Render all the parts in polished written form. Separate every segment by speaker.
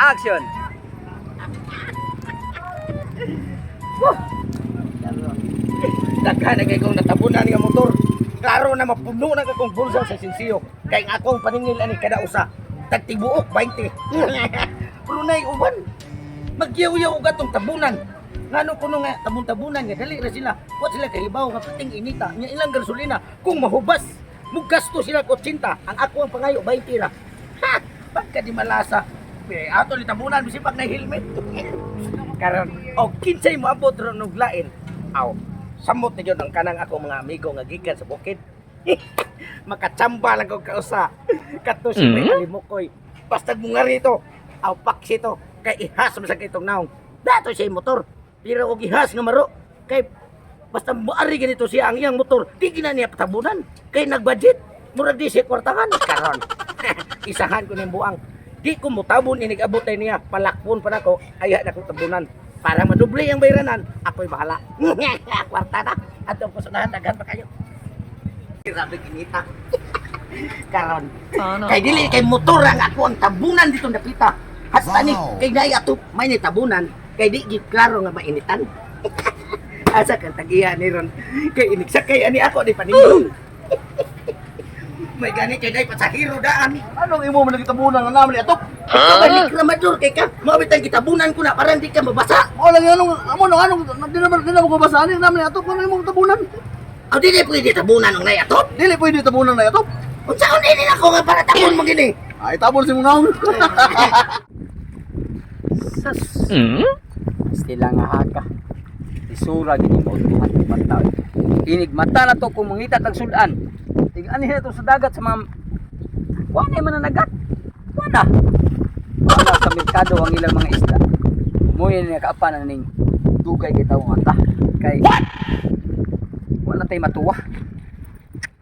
Speaker 1: Action.
Speaker 2: Daghan na kay kong natabunan nga motor. Klaro na mapuno na ka kong bulsa sa sinsiyo. Kay nga akong paningil ani kada usa. Tagtibuok 20. Pero nay uban. Magyaw-yaw og atong tabunan. Ngano kuno nga tabun-tabunan nga dali ra sila. Wa sila kahibaw nga pating inita nya ilang gasolina kung mahubas. Mugasto sila 80. Ang ako ang pangayo 20 ra. Ha! Pagka di malasa. Ato ni tabunan bisip pag na helmet. Karon og kinsay mo abot ron og lain. Aw, samot na yun ang kanang ako mga amigo nga gikan sa bukid. Makatsamba lang kong kausa. Kato si may alimukoy. Basta bunga rito. Aw, paksi to. Kay ihas mo sa kitong naong. Dato siya yung motor. Pero og ihas nga maro. Kay basta maari ganito siya ang iyang motor. Di gina niya patabunan. Kay nagbudget. Murag di siya kwartangan. Karon. Isahan ko ng buang. Di ko mutabon inig-abot ay niya. Palakpon pa na ko. Ayaw na ko tabunan. Para madubli ang bayranan, ako'y bahala. Kwarta na. At ang pasunahan, daghan pa kayo. Grabe kinita. Karon. Kay dili, kay motor ang ako ang tabunan dito napita. Hasta ni, kay nai ato, may ni tabunan. Kay di, klaro nga mainitan. Asa kang tagiya ni Ron. Kay inigsakay ani ako, di paningin. May gani kay day pasahero daan.
Speaker 3: Anong imo man nagitabunan nga naman atok?
Speaker 2: Ikaw ba ni kramador kay ka? Mawit ang kitabunan ko na para hindi ka mabasa.
Speaker 3: O lang anong di na mo basahan naman atok ano imo tabunan?
Speaker 2: Aw dili pwede tabunan ng nayatot.
Speaker 3: Dili pwede tabunan na atok.
Speaker 2: Unsa ko nini ako nga para tabon mo gini?
Speaker 3: Ay tabon si mo naon.
Speaker 1: Sas. Stila nga haka. Isura gini mo tuhan mata. Inig mata na to kung mangita tag sudan. Tig-ani na to sa dagat sa mga wala man nanagat. Wala. Wala sa merkado ang ilang mga isda. Umuwi na kaapa na ning dugay kay tawong mata. Kay wala tay matuwa.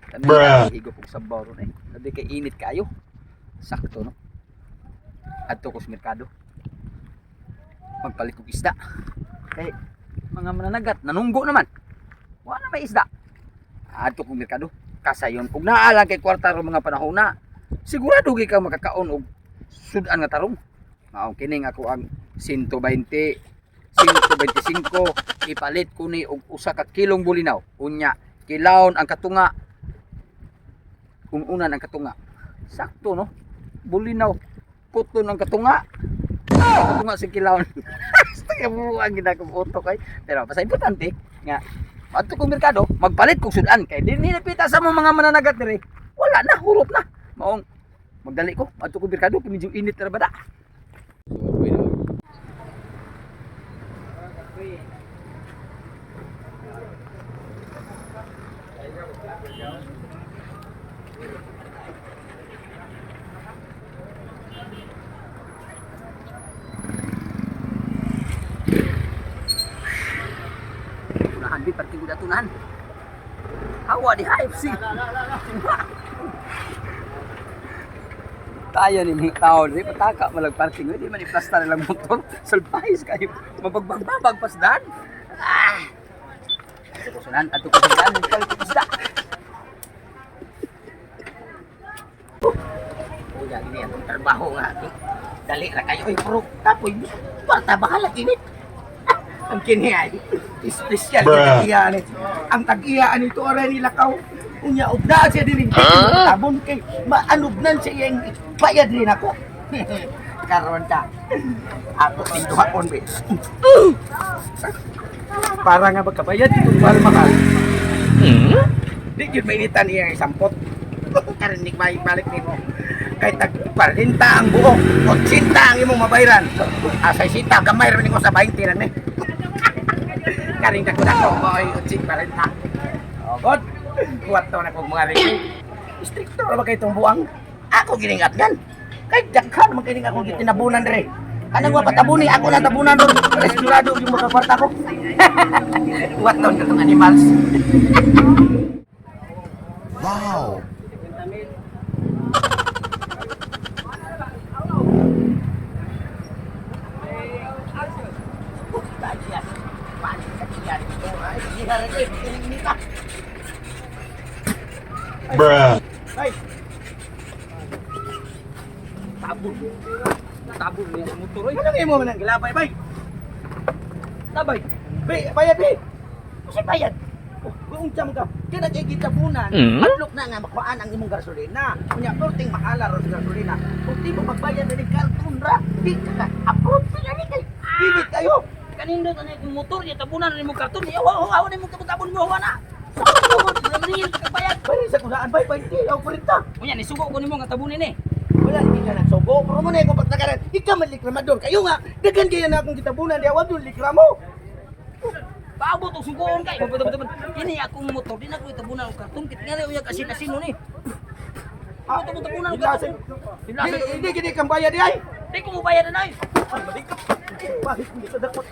Speaker 1: Kami higop og sabaw ron eh. Labi kay init kayo. Sakto no. Adto ko sa merkado. Magpalit og isda. Kay mga mananagat nanunggo naman. Wala may isda. Adto ko merkado. Kasayon ug naalang kay kwarta ro mga panahon na sigurado gyud ka makakaon og sudan nga tarong. Mao kining ako ang 120 125 ipalit ko ni og usa ka kilong bulinaw. Unya kilawon ang katunga. Kung unan ang katunga. Sakto no. Bulinaw puton ang katunga. Katunga si kilawon. Basta mo ang ginagong utok kay. Pero basta importante nga adto kong merkado, magpalit kong sudan kay di nilapita sa mga mananagat dire. Wala na, hurot na. Maong magdali ko, adto kong merkado kay medyo init ra bada. Di parking udah tunan. Hawa di HFC. Tayo ni mga tao di pataka malag parking di man iplasta lang motor. Sulpais kayo. Mabagbag pasdan. Ah. Sunan ato ko sunan palit isda. Uya ini ang trabaho nga. Dali ra kayo pro tapoy. Parta bahala kinit. Ang kini ay espesyal na tag-iyaan. Ang tag-iyaan ito aray nilakaw. Unya ugda siya diri. Tabon kay maanubnan siya iyang bayad rin ako. Karon ka. Ako tinduhakon be. Para nga magkabayad itong mahal. Di yun mainitan iyang isampot. Karon nik balik nimo. Kay tag 40 ang buok, 80 ang imong mabayran. Asay sita gamay ra nimo sa 20 ra ni. Karing dako-dako mo ay 80 40. Oh, good. Kuwat to na kog mga rin. Stricto ra ba kay itong buang? Ako giningatgan. Kay daghan man kining ako gitinabunan dire. Kanang wa patabuni ako na tabunan ron. Restorado yung mga kwarta ko. Kuwat to katong animals.
Speaker 4: Wow.
Speaker 2: Bruh. Tabun. Tabun.
Speaker 1: niya sa motor eh.
Speaker 2: Anong imo man ang gilabay, bay? Tabay. Bay, bayad, bay. Kasi bayad. Oh, kung jam ka, kaya nagkikitapunan, adlok na nga makuhaan ang imong gasolina. Kunya, perting mahala ro sa gasolina. Kung di mo magbayad na ni karton ra, di ka approve siya ni kay. Pilit kayo.
Speaker 1: Kanino tanay kung motor niya tabunan ni mo karton niya. Hawa ni mo tabon mo na. Maningil ka bayad.
Speaker 2: Bay, sa kulaan, bay, 20, o 40.
Speaker 1: Unya ni sugo ko nimo nga tabunin eh.
Speaker 2: Wala, hindi ka nagsugo. Pero mo na yung pagtakaran, ikaw man likramador. Kayo nga, dagan kaya na akong kitabunan, di awag yung likramo.
Speaker 1: Paabot og sugoon kay. Kini akong motor di na ko tabunan og karton kit nga uya asin-asin ni.
Speaker 2: Ah,
Speaker 1: tabunan og
Speaker 2: Ilasin.
Speaker 1: karton.
Speaker 2: Hindi kini kang bayad, ay.
Speaker 1: Di ko mo bayad na ay.
Speaker 2: Bakit hindi ka dapat?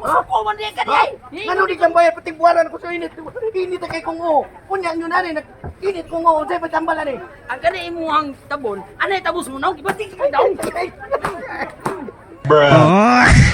Speaker 1: Ako man di ka di.
Speaker 2: Ano di kang bayad pati buwaran ko sa init. Init na kay kong o. Kunya nyo na rin, init kong o. Sa'yo patambalan eh.
Speaker 1: Ang kani imuhang tabon, anay tabos mo na, gibati ka daw.
Speaker 2: Bruh.